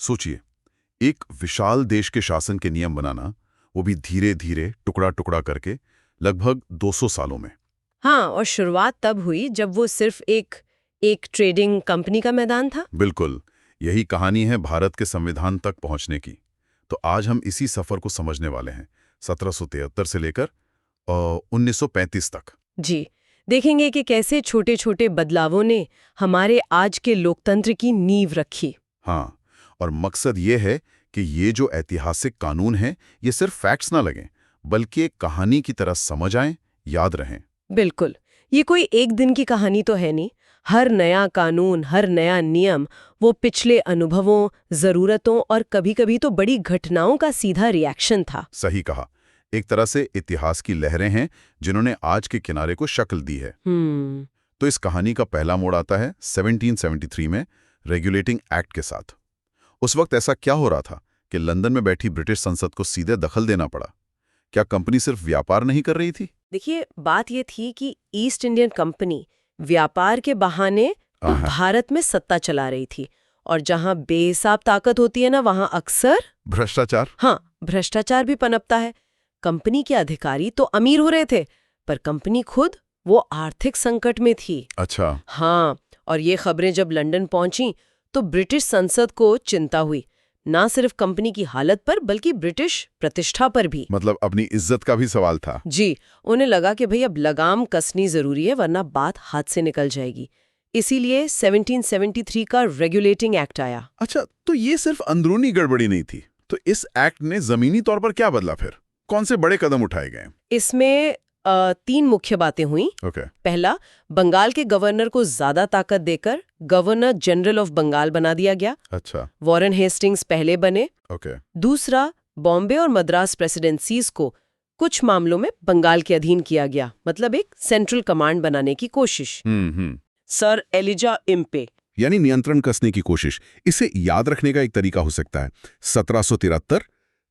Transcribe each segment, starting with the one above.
सोचिए, एक विशाल देश के शासन के नियम बनाना, वो भी धीरे धीरे टुकड़ा टुकड़ा करके, लगभग 200 सालों में। हाँ, और शुरुआत तब हुई जब वो सिर्फ एक ट्रेडिंग कंपनी का मैदान था। बिल्कुल, यही कहानी है भारत के संविधान तक पहुंचने की। तो आज हम इसी सफर को समझने वाले हैं, 1773 से लेकर 1935 तक। जी, देखेंगे कि कैसे छोटे छोटे बदलावों ने हमारे आज के लोकतंत्र की नींव रखी। हाँ, और मकसद ये है कि ये जो ऐतिहासिक कानून हैं, ये सिर्फ फैक्ट्स ना लगें, बल्कि एक कहानी की तरह समझ आएं, याद रहें। बिल्कुल, ये कोई एक दिन की कहानी तो है नहीं। हर नया कानून, हर नया नियम वो पिछले अनुभवों, जरूरतों और कभी-कभी तो बड़ी घटनाओं का सीधा रिएक्शन था। सही कहा, एक तरह से इतिहास की लहरें हैं जिन्होंने आज के किनारे को शक्ल दी है। तो इस कहानी का पहला मोड़ आता है 1773 में रेगुलेटिंग एक्ट के साथ। उस वक्त ऐसा क्या हो रहा था कि लंदन में बैठी ब्रिटिश संसद को सीधे दखल देना पड़ा? क्या कंपनी सिर्फ व्यापार नहीं कर रही थी? देखिए, बात ये थी कि ईस्ट इंडियन कंपनी व्यापार के बहाने भारत में सत्ता चला रही थी, और जहां बेहिसाब ताकत होती है ना, वहां अक्सर भ्रष्टाचार। हाँ, भ्रष्टाचार भी पनपता है। कंपनी के अधिकारी तो अमीर हो रहे थे, पर कंपनी खुद वो आर्थिक संकट में थी। अच्छा। हाँ, और ये खबरें जब लंदन पहुंची तो ब्रिटिश संसद को चिंता हुई, ना सिर्फ कंपनी की हालत पर बल्कि ब्रिटिश प्रतिष्ठा पर भी। मतलब अपनी इज्जत का भी सवाल था। जी, उन्हें लगा कि भाई अब लगाम कसनी जरूरी है, वरना बात हाथ से निकल जाएगी। इसीलिए 1773 का रेगुलेटिंग एक्ट आया। अच्छा, तो ये सिर्फ अंदरूनी गड़बड़ी नहीं थी, तो इस एक्ट ने जमीनी तौर पर क्या बदला? फिर कौन से बड़े कदम उठाए गए? इसमें 3 मुख्य बातें हुई। पहला, बंगाल के गवर्नर को ज्यादा ताकत देकर गवर्नर जनरल ऑफ बंगाल बना दिया गया। अच्छा। वॉरेन हेस्टिंग्स पहले बने। दूसरा, बॉम्बे और मद्रास प्रेसिडेंसीज को कुछ मामलों में बंगाल के अधीन किया गया, मतलब एक सेंट्रल कमांड बनाने की कोशिश। सर एलिजा इम्पे, यानी नियंत्रण कसने की कोशिश। इसे याद रखने का एक तरीका हो सकता है 1773,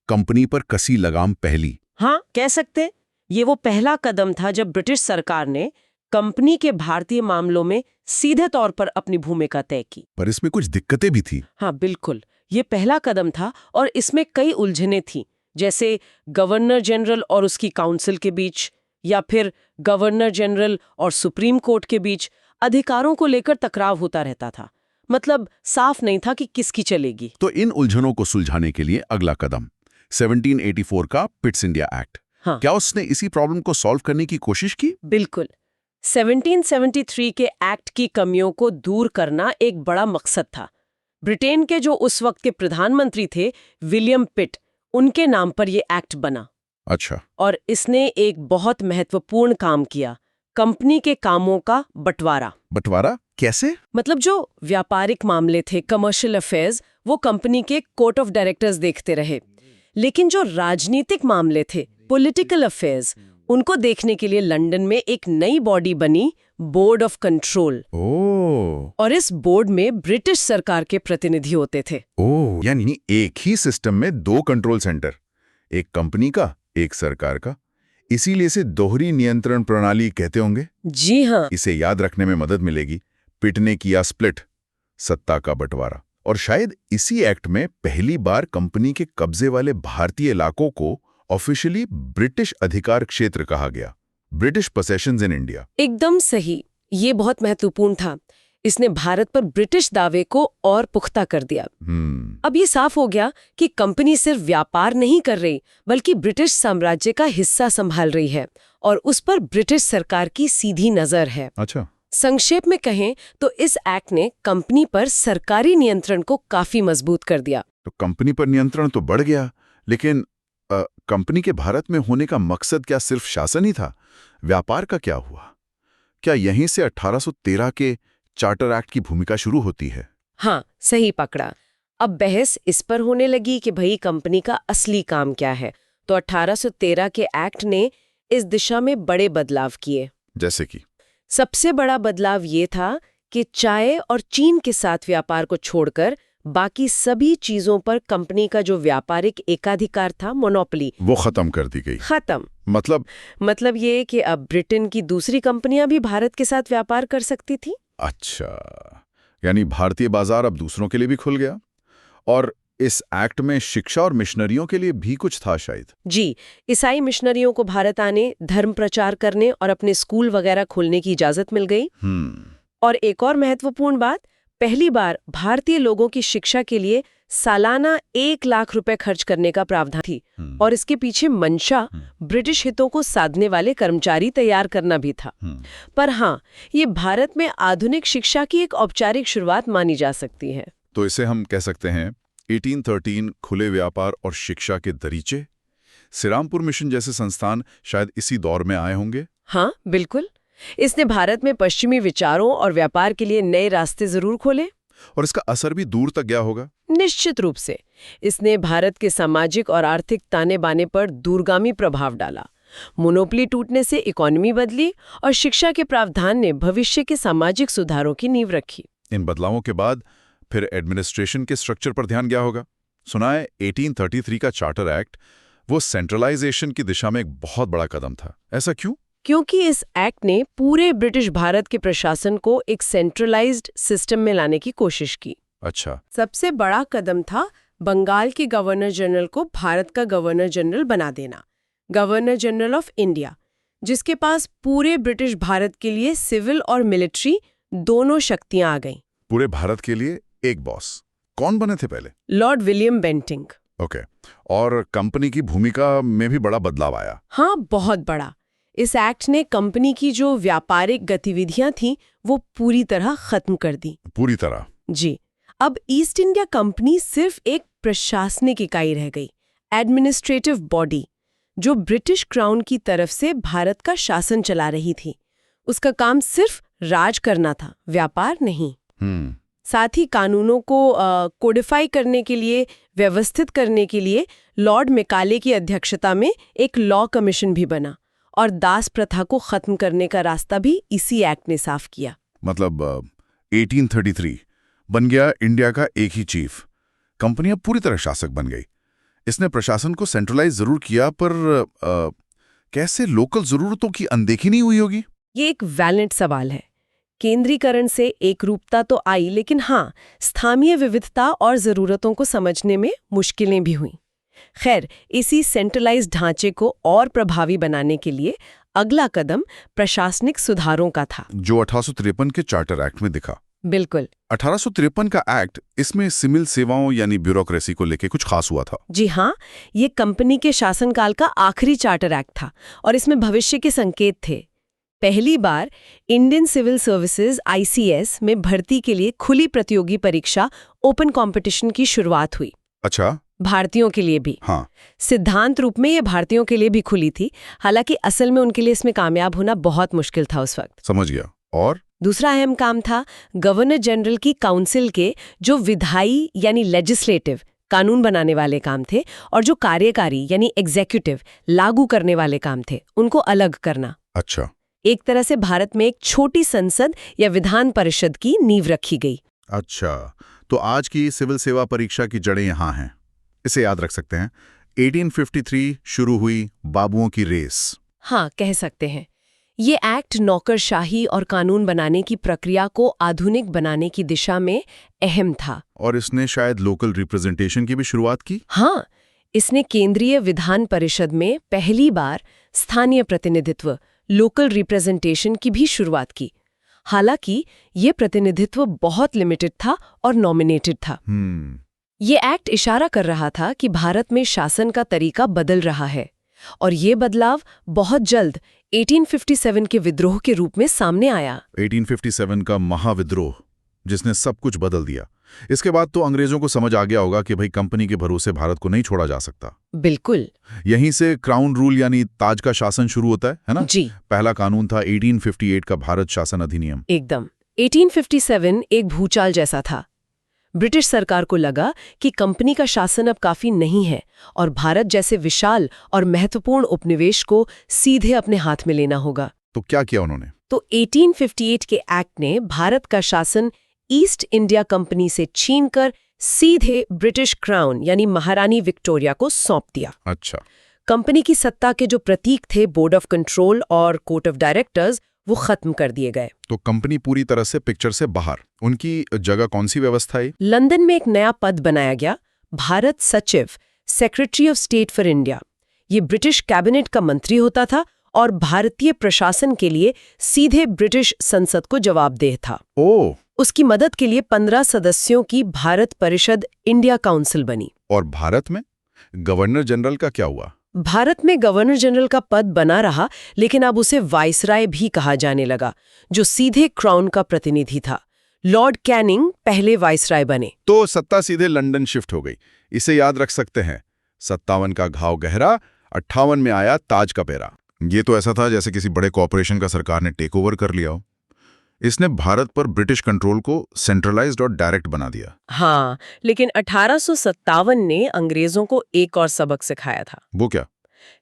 कंपनी पर कसी लगाम पहली। हाँ, कह सकते। ये वो पहला कदम था जब ब्रिटिश सरकार ने कंपनी के भारतीय मामलों में सीधे तौर पर अपनी भूमिका तय की। पर इसमें कुछ दिक्कतें भी थी। हाँ, बिल्कुल, ये पहला कदम था और इसमें कई उलझनें थी, जैसे गवर्नर जनरल और उसकी काउंसिल के बीच, या फिर गवर्नर जनरल और सुप्रीम कोर्ट के बीच अधिकारों को लेकर टकराव होता रहता था। मतलब साफ नहीं था कि किसकी चलेगी। तो इन उलझनों को सुलझाने के लिए अगला कदम 1784 का पिट्स इंडिया एक्ट। हाँ। क्या उसने इसी प्रॉब्लम को सॉल्व करने की कोशिश की? बिल्कुल। 1773 के एक्ट की कमियों को दूर करना एक बड़ा मकसद था। ब्रिटेन के जो उस वक्त के प्रधानमंत्री थे, विलियम पिट, उनके नाम पर यह एक्ट बना। अच्छा। और इसने एक बहुत महत्वपूर्ण काम किया, कंपनी के कामों का बंटवारा। बंटवारा कैसे? मतलब जो व्यापारिक मामले थे, कमर्शियल अफेयर्स, वो कंपनी के कोर्ट ऑफ डायरेक्टर्स देखते रहे, लेकिन जो राजनीतिक मामले थे, पॉलिटिकल अफेयर्स, उनको देखने के लिए लंदन में एक नई बॉडी बनी, बोर्ड ऑफ कंट्रोल। और इस बोर्ड में ब्रिटिश सरकार के प्रतिनिधि होते थे। यानी एक ही सिस्टम में 2 कंट्रोल सेंटर, एक कंपनी का, एक सरकार का। इसीलिए इसे दोहरी नियंत्रण प्रणाली कहते होंगे। जी हाँ। इसे याद रखने में मदद मिलेगी। पिट ने किया स्प्लिट, सत्ता का बंटवारा, और शायद इसी एक्ट में पहली बार कंपनी के कब्जे वाले भारतीय इलाकों को ऑफिशियली ब्रिटिश अधिकार क्षेत्र कहा गया, ब्रिटिश पोसेशंस इन इंडिया। एकदम सही, ये बहुत महत्वपूर्ण था। इसने भारत पर ब्रिटिश दावे को और पुख्ता कर दिया। अब ये साफ हो गया कि कंपनी सिर्फ व्यापार नहीं कर रही, बल्कि ब्रिटिश साम्राज्य का हिस्सा संभाल रही है, और उस पर ब्रिटिश सरकार की सीधी नजर है। अच्छा। संक्षेप में कहें तो इस एक्ट ने कंपनी पर सरकारी नियंत्रण को काफी मजबूत कर दिया। तो कंपनी पर नियंत्रण तो बढ़ गया, लेकिन कंपनी के भारत में होने का मकसद क्या सिर्फ शासन ही था? व्यापार का क्या हुआ? क्या यहीं से 1813 के चार्टर एक्ट की भूमिका शुरू होती है? हाँ, सही पकड़ा। अब बहस इस पर होने लगी कि भाई कंपनी का असली काम क्या है। तो 1813 के एक्ट ने इस दिशा में बड़े बदलाव किए। जैसे कि सबसे बड़ा बदलाव ये था कि चाय और चीन के साथ व्यापार को छोड़कर बाकी सभी चीजों पर कंपनी का जो व्यापारिक एकाधिकार था, मोनोपोली, वो खत्म कर दी गई। खत्म। मतलब ये कि अब ब्रिटेन की दूसरी कंपनियां भी भारत के साथ व्यापार कर सकती थी। अच्छा, यानी भारतीय बाजार अब दूसरों के लिए भी खुल गया। और इस एक्ट में शिक्षा और मिशनरियों के लिए भी कुछ था शायद। जी, ईसाई मिशनरियों को भारत आने, धर्म प्रचार करने और अपने स्कूल वगैरह खोलने की इजाजत मिल गई। और एक और महत्वपूर्ण बात, पहली बार भारतीय लोगों की शिक्षा के लिए सालाना 1 लाख रुपए खर्च करने का प्रावधान थी। और इसके पीछे मंशा ब्रिटिश हितों को साधने वाले कर्मचारी तैयार करना भी था। पर हाँ, ये भारत में आधुनिक शिक्षा की एक औपचारिक शुरुआत मानी जा सकती है। तो इसे हम कह सकते हैं 1813 खुले व्यापार और शिक्षा के दरीचे। श्रीरामपुर मिशन जैसे संस्थान शायद इसी दौर में आए होंगे। हाँ, बिल्कुल। इसने भारत में पश्चिमी विचारों और व्यापार के लिए नए रास्ते जरूर खोले। और इसका असर भी दूर तक गया होगा। निश्चित रूप से इसने भारत के सामाजिक और आर्थिक ताने बाने पर दूरगामी प्रभाव डाला। मोनोपोली टूटने से इकोनॉमी बदली और शिक्षा के प्रावधान ने भविष्य के सामाजिक सुधारों की नींव रखी। इन बदलावों के बाद फिर एडमिनिस्ट्रेशन के स्ट्रक्चर पर ध्यान गया होगा। सुना है 1833 का चार्टर एक्ट वो सेंट्रलाइजेशन की दिशा में एक बहुत बड़ा कदम था। ऐसा क्यों? क्योंकि इस एक्ट ने पूरे ब्रिटिश भारत के प्रशासन को एक सेंट्रलाइज्ड सिस्टम में लाने की कोशिश की। अच्छा। सबसे बड़ा कदम था बंगाल के गवर्नर जनरल को भारत का गवर्नर जनरल बना देना, गवर्नर जनरल ऑफ इंडिया, जिसके पास पूरे ब्रिटिश भारत के लिए सिविल और मिलिट्री दोनों शक्तियां आ गईं। पूरे भारत के लिए एक बॉस कौन बने थे पहले? Lord William Bentinck. ओके। और कंपनी की भूमिका में भी बड़ा बदलाव आया। हाँ, बहुत बड़ा। इस एक्ट ने कंपनी की जो व्यापारिक गतिविधियां थीं वो पूरी तरह खत्म कर दी। पूरी तरह? जी। अब ईस्ट इंडिया कंपनी सिर्फ एक प्रशासनिक इकाई रह गई, एडमिनिस्ट्रेटिव बॉडी, जो ब्रिटिश क्राउन की तरफ से भारत का शासन चला रही थी। उसका काम सिर्फ राज करना था, व्यापार नहीं। साथ ही कानूनों को कोडिफाई करने के लिए, व्यवस्थित करने के लिए लॉर्ड मेकाले की अध्यक्षता में एक लॉ कमीशन भी बना और दास प्रथा को खत्म करने का रास्ता भी इसी एक्ट ने साफ किया। मतलब 1833 बन गया इंडिया का एक ही चीफ। कंपनी अब पूरी तरह शासक बन गई। इसने प्रशासन को सेंट्रलाइज जरूर किया, पर कैसे लोकल जरूरतों की अनदेखी नहीं हुई होगी? ये एक वैलिड सवाल है। केंद्रीकरण से एकरूपता तो आई, लेकिन हाँ, स्थानीय विविधता और जरूरतों को समझने में मुश्किलें भी हुईं। खैर, इसी सेंट्रलाइज्ड ढांचे को और प्रभावी बनाने के लिए अगला कदम प्रशासनिक सुधारों का था, जो 1853 के चार्टर एक्ट में दिखा। बिल्कुल। 1853 का एक्ट, इसमें सिविल सेवाओं यानी ब्यूरोक्रेसी को लेके कुछ खास हुआ था। जी हाँ, ये कंपनी के शासनकाल का आखिरी चार्टर एक्ट था और इसमें भविष्य के संकेत थे। पहली बार इंडियन सिविल सर्विसेज ICS में भर्ती के लिए खुली प्रतियोगी परीक्षा ओपन कंपटीशन की शुरुआत हुई। अच्छा। भारतीयों के लिए भी। हाँ। सिद्धांत रूप में ये भारतीयों के लिए भी खुली थी, हालांकि असल में उनके लिए इसमें कामयाब होना बहुत मुश्किल था उस वक्त। समझ गया। और दूसरा अहम काम था गवर्नर जनरल की काउंसिल के जो विधायी यानी लेजिस्लेटिव कानून बनाने वाले काम थे और जो कार्यकारी यानी एग्जीक्यूटिव लागू करने वाले काम थे, उनको अलग करना। अच्छा। एक तरह से भारत में एक छोटी संसद या विधान परिषद की नींव रखी गई। अच्छा, तो आज की सिविल सेवा परीक्षा की जड़ें यहाँ हैं। इसे याद रख सकते हैं। 1853 शुरू हुई बाबुओं की रेस। हाँ, कह सकते हैं। ये एक्ट नौकरशाही और कानून बनाने की प्रक्रिया को आधुनिक बनाने की दिशा में अहम था। और इसने शायद लोकल रिप्रेजेंटेशन की भी शुरुआत की। हाँ, इसने केंद्रीय विधान परिषद में पहली बार स्थानीय प्रतिनिधित्व, लोकल रिप्रेजेंटेशन की भी शुरुआत की। हालांकि ये प्रतिनिधित्व बहुत लिमिटेड था और नॉमिनेटेड था। ये एक्ट इशारा कर रहा था कि भारत में शासन का तरीका बदल रहा है, और ये बदलाव बहुत जल्द 1857 के विद्रोह के रूप में सामने आया। 1857 का महाविद्रोह, जिसने सब कुछ बदल दिया। इसके बाद तो अंग्रेजों को समझ आ गया होगा कि भाई कंपनी के भरोसे भारत को नहीं छोड़ा जा सकता। बिल्कुल। यहीं से क्राउन रूल यानी ताज का शासन शुरू होता है ना? जी। पहला कानून था 1858 का भारत शासन अधिनियम। एकदम। 1857 एक भूचाल जैसा था। ब्रिटिश सरकार को लगा कि कंपनी का शासन अब काफी नहीं है और भारत जैसे विशाल और महत्वपूर्ण उपनिवेश को सीधे अपने हाथ में लेना होगा। तो क्या किया उन्होंने? तो 1858 के एक्ट ने भारत का शासन ईस्ट इंडिया कंपनी से छीनकर सीधे ब्रिटिश क्राउन यानी महारानी विक्टोरिया को सौंप दिया। अच्छा। कंपनी की सत्ता के जो प्रतीक थे, बोर्ड ऑफ कंट्रोल और कोर्ट ऑफ डायरेक्टर्स, वो खत्म कर दिए गए। तो कंपनी पूरी तरह से पिक्चर से बाहर। उनकी जगह कौन सी व्यवस्था है? लंदन में एक नया पद बनाया गया, भारत सचिव, secretary of state for India. ये ब्रिटिश कैबिनेट का मंत्री होता था और भारतीय प्रशासन के लिए सीधे ब्रिटिश संसद को जवाबदेह था। ओह, उसकी मदद के लिए 15 सदस्यों की भारत परिषद इंडिया काउंसिल बनी। और भारत में गवर्नर जनरल का क्या हुआ? भारत में गवर्नर जनरल का पद बना रहा, लेकिन अब उसे वाइसराय भी कहा जाने लगा, जो सीधे क्राउन का प्रतिनिधि था। लॉर्ड कैनिंग पहले वाइसराय बने। तो सत्ता सीधे लंदन शिफ्ट हो गई। इसे याद रख सकते हैं, 57 का घाव गहरा, 58 में आया ताज का पेरा। ये तो ऐसा था जैसे किसी बड़े कॉर्पोरेशन का सरकार ने टेक ओवर कर लिया हो। इसने भारत पर ब्रिटिश कंट्रोल को सेंट्रलाइज्ड और डायरेक्ट बना दिया। हाँ, लेकिन 1857 ने अंग्रेजों को एक और सबक सिखाया था। वो क्या?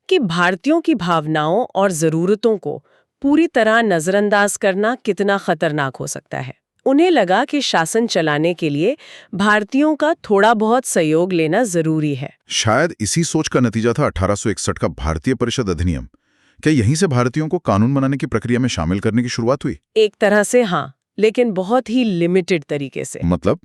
कि भारतीयों की भावनाओं और जरूरतों को पूरी तरह नजरअंदाज करना कितना खतरनाक हो सकता है। उन्हें लगा कि शासन चलाने के लिए भारतीयों का थोड़ा बहुत सहयोग लेना जरूरी है। शायद इसी सोच का नतीजा था 1861 का भारतीय परिषद अधिनियम। क्या यहीं से भारतीयों को कानून बनाने की प्रक्रिया में शामिल करने की शुरुआत हुई? एक तरह से हाँ, लेकिन बहुत ही लिमिटेड तरीके से। मतलब?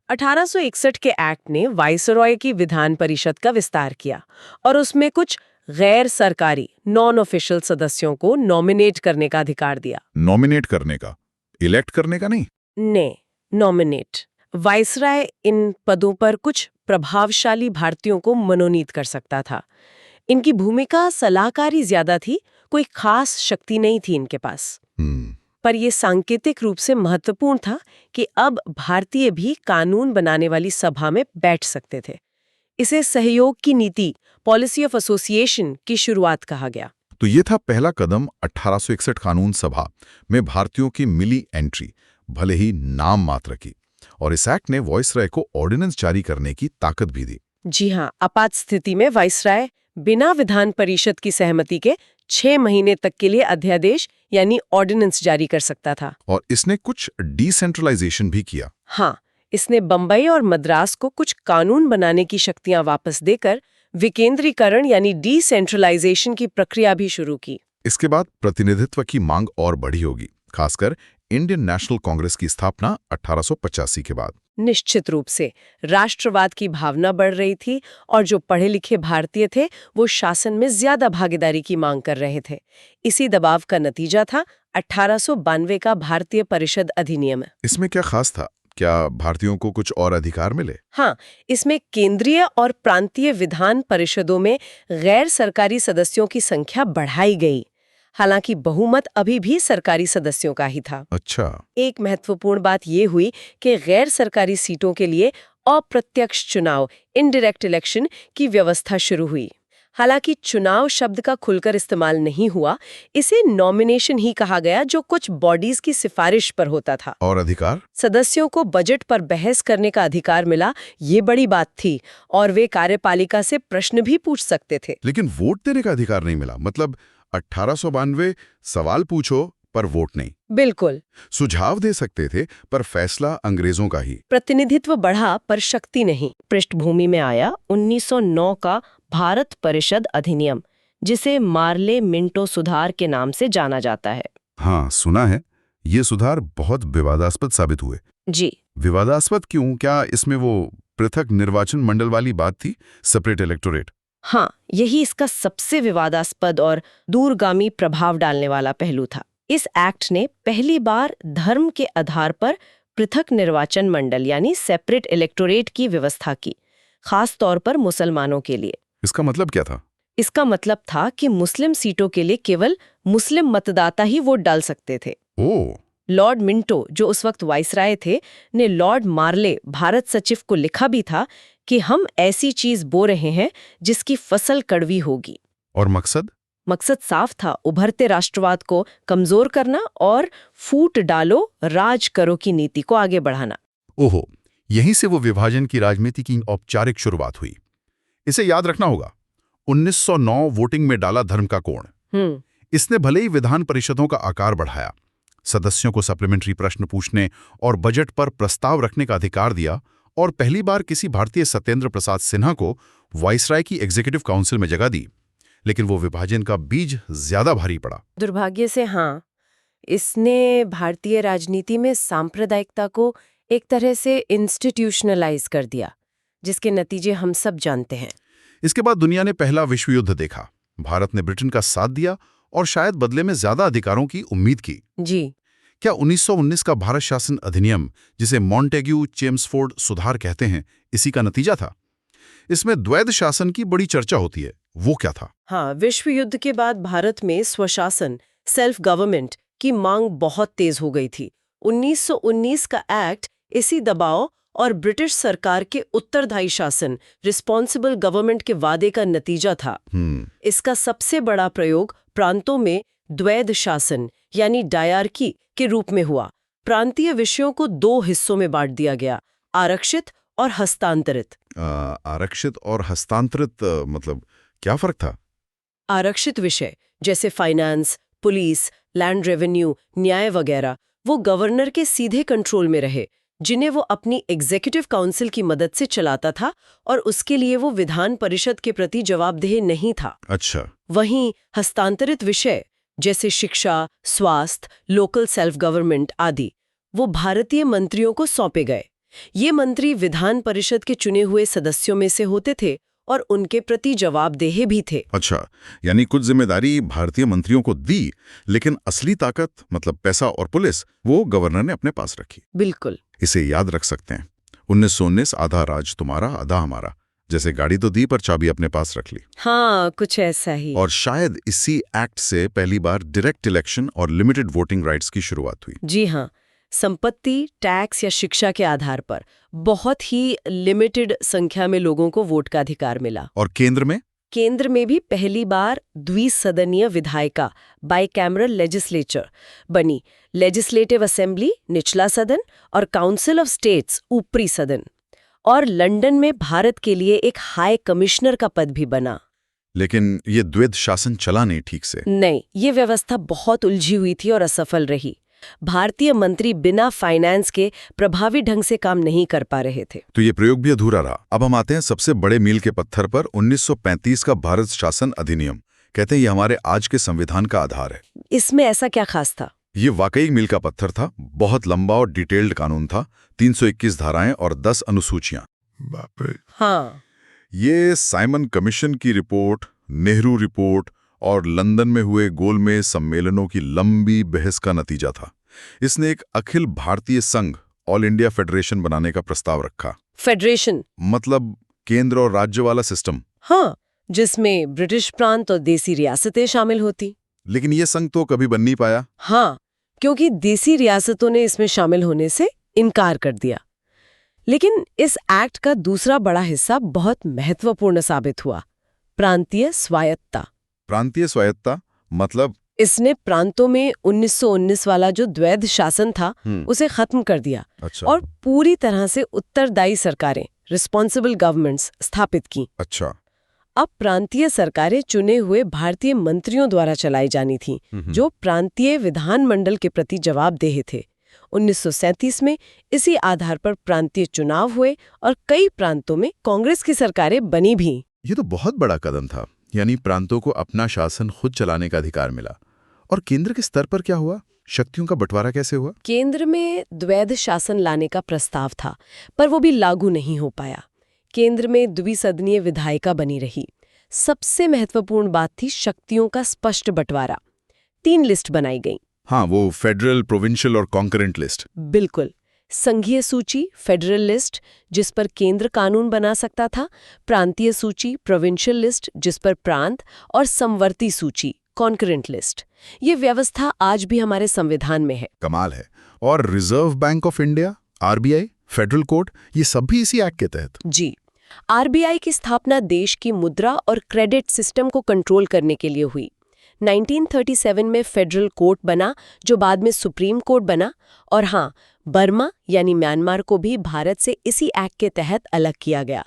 1861 के एक्ट ने वाइसरॉय की विधान परिषद का विस्तार किया और उसमें कुछ गैर सरकारी नॉन ऑफिशियल सदस्यों को नॉमिनेट करने का अधिकार दिया। नॉमिनेट करने का, इलेक्ट करने का नहीं? ने नॉमिनेट। वाइसराय इन पदों पर कुछ प्रभावशाली भारतीयों को मनोनीत कर सकता था। इनकी भूमिका सलाहकारी ज्यादा थी, कोई खास शक्ति नहीं थी इनके पास। पर यह सांकेतिक रूप से महत्वपूर्ण था कि अब भारतीय भी कानून बनाने वाली सभा में बैठ सकते थे। इसे सहयोग की नीति, पॉलिसी ऑफ एसोसिएशन की शुरुआत कहा गया। तो ये था पहला कदम 1861 कानून सभा में भारतीयों की मिली एंट्री, भले ही नाम मात्र की। और इस एक्ट ने वाइसराय को ऑर्डिनेंस जारी करने की ताकत भी दी। जी हाँ, आपात स्थिति में वाइसराय बिना विधान परिषद की सहमति के 6 महीने तक के लिए अध्यादेश यानी ऑर्डिनेंस जारी कर सकता था। और इसने कुछ डिसेंट्रलाइजेशन भी किया। हाँ, इसने बंबई और मद्रास को कुछ कानून बनाने की शक्तियां वापस देकर विकेंद्रीकरण यानी डिसेंट्रलाइजेशन की प्रक्रिया भी शुरू की। इसके बाद प्रतिनिधित्व की मांग और बढ़ी होगी, खासकर इंडियन नेशनल कांग्रेस की स्थापना 1885 के बाद। निश्चित रूप से राष्ट्रवाद की भावना बढ़ रही थी और जो पढ़े लिखे भारतीय थे वो शासन में ज्यादा भागीदारी की मांग कर रहे थे। इसी दबाव का नतीजा था 1892 का भारतीय परिषद अधिनियम। इसमें क्या खास था? क्या भारतीयों को कुछ और अधिकार मिले? हाँ, इसमें केंद्रीय और प्रांतीय विधान परिषदों में गैर सरकारी सदस्यों की संख्या बढ़ाई गई। हालांकि बहुमत अभी भी सरकारी सदस्यों का ही था। अच्छा। एक महत्वपूर्ण बात यह हुई कि गैर सरकारी सीटों के लिए अप्रत्यक्ष चुनाव, इनडायरेक्ट इलेक्शन की व्यवस्था शुरू हुई। हालांकि चुनाव शब्द का खुलकर इस्तेमाल नहीं हुआ, इसे नॉमिनेशन ही कहा गया, जो कुछ बॉडीज की सिफारिश पर होता था। और अधिकार? सदस्यों को बजट पर बहस करने का अधिकार मिला, ये बड़ी बात थी, और वे कार्यपालिका से प्रश्न भी पूछ सकते थे। लेकिन वोट देने का अधिकार नहीं मिला। मतलब 1892 सवाल पूछो पर वोट नहीं। बिल्कुल। सुझाव दे सकते थे पर फैसला अंग्रेजों का ही। प्रतिनिधित्व बढ़ा पर शक्ति नहीं। पृष्ठभूमि में आया 1909 का भारत परिषद अधिनियम, जिसे मार्ले मिंटो सुधार के नाम से जाना जाता है। हाँ, सुना है। ये सुधार बहुत विवादास्पद साबित हुए। जी। विवादास्पद क्यों? क्या इसमें वो पृथक निर्वाचन मंडल वाली बात थी, सेपरेट इलेक्टोरेट? हाँ, यही इसका सबसे विवादास्पद और दूरगामी प्रभाव डालने वाला पहलू था। इस एक्ट ने पहली बार धर्म के आधार पर पृथक निर्वाचन मंडल यानी सेपरेट इलेक्टोरेट की व्यवस्था की, खास तौर पर मुसलमानों के लिए। इसका मतलब क्या था? इसका मतलब था कि मुस्लिम सीटों के लिए केवल मुस्लिम मतदाता ही वोट डाल सकते थे। ओह। लॉर्ड मिंटो, जो उस वक्त वाइसराय थे, ने लॉर्ड मार्ले, भारत सचिव को लिखा भी था कि हम ऐसी चीज बो रहे हैं जिसकी फसल कड़वी होगी। और मकसद? मकसद साफ था, उभरते राष्ट्रवाद को कमजोर करना और फूट डालो राज करो की नीति को आगे बढ़ाना। ओहो, यहीं से वो विभाजन की राजनीति की औपचारिक शुरुआत हुई। इसे याद रखना होगा। 1909 वोटिंग में डाला धर्म का कोण। इसने भले ही विधान परिषदों का आकार बढ़ाया, सदस्यों को सप्लीमेंट्री प्रश्न पूछने और बजट पर प्रस्ताव रखने का अधिकार दिया, और पहली बार किसी भारतीय सत्येंद्र प्रसाद सिन्हा को वाइसराय की एग्जीक्यूटिव काउंसिल में जगह दी। लेकिन वो विभाजन का बीज ज्यादा भारी पड़ा। दुर्भाग्य से हाँ, इसने भारतीय राजनीति में सांप्रदायिकता को एक तरह से इंस्टीट्यूशनलाइज कर दिया। जिसके नतीजे हम सब जानते हैं। इसके बाद दुनिया ने पहला विश्व युद्ध देखा। भारत ने ब्रिटेन का साथ दिया और शायद बदले में ज्यादा अधिकारों की उम्मीद की। जी। क्या 1919 का भारत शासन अधिनियम, जिसे मॉन्टेग्यू चेम्सफोर्ड सुधार कहते हैं, इसी का नतीजा था? इसमें द्वैध शासन की बड़ी चर्चा होती है, वो क्या था? हाँ, विश्व युद्ध के बाद भारत में स्वशासन, सेल्फ गवर्नमेंट की मांग बहुत तेज हो गई थी। 1919 का एक्ट इसी दबाव और ब्रिटिश सरकार के उत्तरदायी शासन, रिस्पॉन्सिबल गवर्नमेंट के वादे का नतीजा था। इसका सबसे बड़ा प्रयोग प्रांतों में द्वैध शासन यानी डायरकी के रूप में हुआ। प्रांतीय विषयों को दो हिस्सों में बांट दिया गया, आरक्षित और हस्तांतरित। आरक्षित और हस्तांतरित मतलब क्या फर्क था? आरक्षित विषय जैसे फाइनेंस, पुलिस, लैंड रेवेन्यू, न्याय वगैरह वो गवर्नर के सीधे कंट्रोल में रहे, जिन्हें वो अपनी एग्जीक्यूटिव काउंसिल की मदद से चलाता था और उसके लिए वो विधान परिषद के प्रति जवाबदेह नहीं था। अच्छा। वहीं हस्तांतरित विषय जैसे शिक्षा, स्वास्थ्य, लोकल सेल्फ गवर्नमेंट आदि वो भारतीय मंत्रियों को सौंपे गए। ये मंत्री विधान परिषद के चुने हुए सदस्यों में से होते थे और उनके प्रति जवाबदेह भी थे। अच्छा, यानी कुछ जिम्मेदारी भारतीय मंत्रियों को दी, लेकिन असली ताकत मतलब पैसा और पुलिस वो गवर्नर ने अपने पास रखी। बिल्कुल। इसे याद रख सकते हैं, 1919 आधा राज तुम्हारा आधा हमारा। जैसे गाड़ी तो दी पर चाबी अपने पास रख ली। हाँ, कुछ ऐसा ही। और शायद इसी एक्ट से पहली बार डायरेक्ट इलेक्शन और लिमिटेड वोटिंग राइट्स की शुरुआत हुई। जी हाँ, संपत्ति, टैक्स या शिक्षा के आधार पर बहुत ही लिमिटेड संख्या में लोगों को वोट का अधिकार मिला। और केंद्र में भी पहली बार द्विसदनीय विधायिका बाइकैमरल लेजिस्लेचर बनी। लेजिस्लेटिव असेंबली निचला सदन और काउंसिल ऑफ स्टेट्स ऊपरी सदन। और लंदन में भारत के लिए एक हाई कमिश्नर का पद भी बना। लेकिन ये द्वैध शासन चला नहीं ठीक से। नहीं, ये व्यवस्था बहुत उलझी हुई थी और असफल रही। भारतीय मंत्री बिना फाइनेंस के प्रभावी ढंग से काम नहीं कर पा रहे थे। तो ये प्रयोग भी अधूरा रहा। अब हम आते हैं सबसे बड़े मील के पत्थर पर, 1935 का भारत शासन अधिनियम। कहते हैं ये हमारे आज के संविधान का आधार है। इसमें ऐसा क्या खास था? ये वाकई मील का पत्थर था। बहुत लंबा और डिटेल्ड कानून था, 321 धाराएं और 10 अनुसूचियां। बाप रे। हाँ, ये साइमन कमीशन की रिपोर्ट, नेहरू रिपोर्ट और लंदन में हुए गोलमेज सम्मेलनों की लंबी बहस का नतीजा था। इसने एक अखिल भारतीय संघ, ऑल इंडिया फेडरेशन बनाने का प्रस्ताव रखा। फेडरेशन मतलब केंद्र और राज्य वाला सिस्टम। हाँ, जिसमें ब्रिटिश प्रांत और देसी रियासतें शामिल होती। लेकिन ये संघ तो कभी बन नहीं पाया। हाँ, क्योंकि देसी रियासतों ने इसमें शामिल होने से इनकार कर दिया। लेकिन इस एक्ट का दूसरा बड़ा हिस्सा बहुत महत्वपूर्ण साबित हुआ, प्रांतीय स्वायत्तता। प्रांतीय स्वायत्तता मतलब? इसने प्रांतों में 1919 वाला जो द्वैध शासन था उसे खत्म कर दिया। अच्छा। और पूरी तरह से उत्तरदायी सरकारें, रिस्पॉन्सिबल गवर्नमेंट्स स्थापित की। अच्छा। अब प्रांतीय सरकारें चुने हुए भारतीय मंत्रियों द्वारा चलाई जानी थीं, जो प्रांतीय विधानमंडल के प्रति जवाबदेह थे। 1937 में इसी आधार पर प्रांतीय चुनाव हुए और कई प्रांतों में कांग्रेस की सरकारें बनी भी। ये तो बहुत बड़ा कदम था, यानी प्रांतों को अपना शासन खुद चलाने का अधिकार मिला। और केंद्र के स्तर पर क्या हुआ? शक्तियों का बंटवारा कैसे हुआ? केंद्र में द्वैध शासन लाने का प्रस्ताव था, पर वो भी लागू नहीं हो पाया। केंद्र में द्विसदनीय विधायिका बनी रही। सबसे महत्वपूर्ण बात थी शक्तियों का स्पष्ट बंटवारा। 3 लिस्ट बनाई गई। हाँ, वो फेडरल, प्रोविंशियल और कॉन्करेंट लिस्ट। बिल्कुल। संघीय सूची, फेडरल लिस्ट, जिस पर केंद्र कानून बना सकता था। प्रांतीय सूची, प्रोविंशियल लिस्ट, जिस पर प्रांत, और समवर्ती सूची, कॉन्करेंट लिस्ट। ये व्यवस्था आज भी हमारे संविधान में है। कमाल है। और reserve bank of India, RBI, federal court, ये सब भी इसी एक्ट के तहत? जी। आरबीआई की स्थापना देश की मुद्रा और क्रेडिट सिस्टम को कंट्रोल करने के लिए हुई। 1937 में फेडरल कोर्ट बना, जो बाद में सुप्रीम कोर्ट बना। और हाँ, बर्मा यानी म्यांमार को भी भारत से इसी एक्ट के तहत अलग किया गया।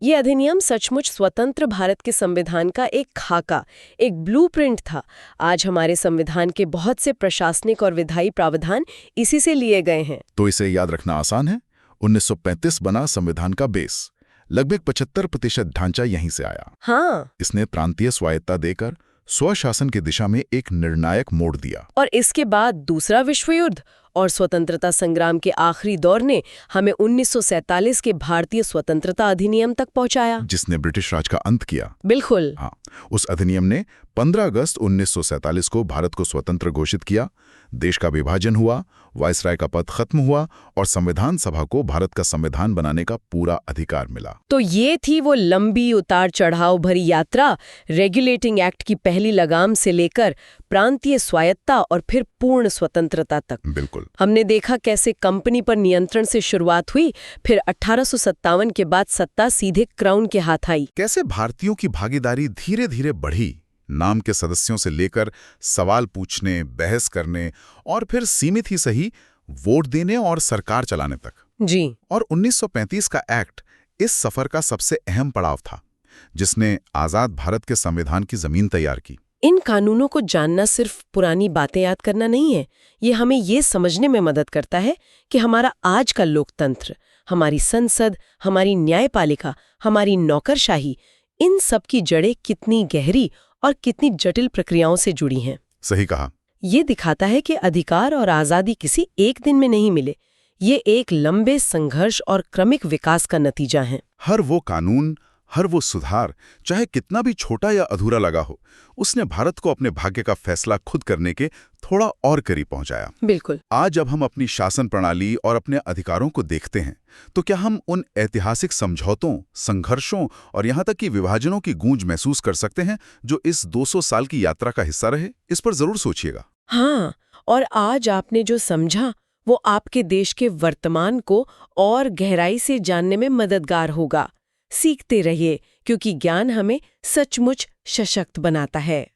ये अधिनियम सचमुच स्वतंत्र भारत के संविधान का एक खाका, एक ब्लूप्रिंट था। आज हमारे संविधान के बहुत से प्रशासनिक और विधायी प्रावधान इसी से लिए गए हैं। तो इसे याद रखना आसान है। 1935 बना संविधान का बेस। लगभग 75% ढांचा यहीं से आया। हाँ। इसने प्रांतीय स्वायत्तता देकर स्वशासन की दिशा में एक निर्णायक मोड़ दिया। और इसके बाद दूसरा विश्व युद्ध और स्वतंत्रता संग्राम के आखिरी दौर ने हमें 1947 के भारतीय स्वतंत्रता अधिनियम तक पहुंचाया, जिसने ब्रिटिश राज का अंत किया। बिल्कुल। हाँ, उस अधिनियम ने 15 अगस्त 1947 को भारत को स्वतंत्र घोषित किया, देश का विभाजन हुआ, वायसराय का पद खत्म हुआ और संविधान सभा को भारत का संविधान बनाने का पूरा अधिकार मिला। तो ये थी वो लंबी उतार चढ़ाव भरी यात्रा, रेगुलेटिंग एक्ट की पहली लगाम से लेकर प्रांतीय स्वायत्ता और फिर पूर्ण स्वतंत्रता तक। बिल्कुल। हमने देखा कैसे कंपनी पर नियंत्रण से शुरुआत हुई, फिर 1857 के बाद सत्ता सीधे क्राउन के हाथ आई। कैसे भारतीयों की भागीदारी धीरे धीरे बढ़ी, नाम के सदस्यों से लेकर सवाल पूछने, बहस करने और फिर सीमित ही सही वोट देने और सरकार चलाने तक। जी। और 1935 का एक्ट इस सफर का सबसे अहम पड़ाव था, जिसने आजाद भारत के संविधान की जमीन तैयार की। इन कानूनों को जानना सिर्फ पुरानी बातें याद करना नहीं है, ये हमें ये समझने में मदद करता है कि हमारा आज का लोकतंत्र, हमारी संसद, हमारी न्यायपालिका, हमारी नौकरशाही, इन सब की जड़ें कितनी गहरी और कितनी जटिल प्रक्रियाओं से जुड़ी हैं। सही कहा। ये दिखाता है कि अधिकार और आज़ादी किसी एक दिन में नहीं मिले, ये एक लंबे संघर्ष और क्रमिक विकास का नतीजा है। हर वो कानून, हर वो सुधार, चाहे कितना भी छोटा या अधूरा लगा हो, उसने भारत को अपने भाग्य का फैसला खुद करने के थोड़ा और करीब पहुंचाया। बिल्कुल। आज जब हम अपनी शासन प्रणाली और अपने अधिकारों को देखते हैं, तो क्या हम उन ऐतिहासिक समझौतों, संघर्षों और यहाँ तक कि विभाजनों की गूंज महसूस कर सकते हैं जो इस 200 साल की यात्रा का हिस्सा रहे? इस पर जरूर सोचिएगा। हाँ, और आज आपने जो समझा वो आपके देश के वर्तमान को और गहराई से जानने में मददगार होगा। सीखते रहिए, क्योंकि ज्ञान हमें सचमुच सशक्त बनाता है।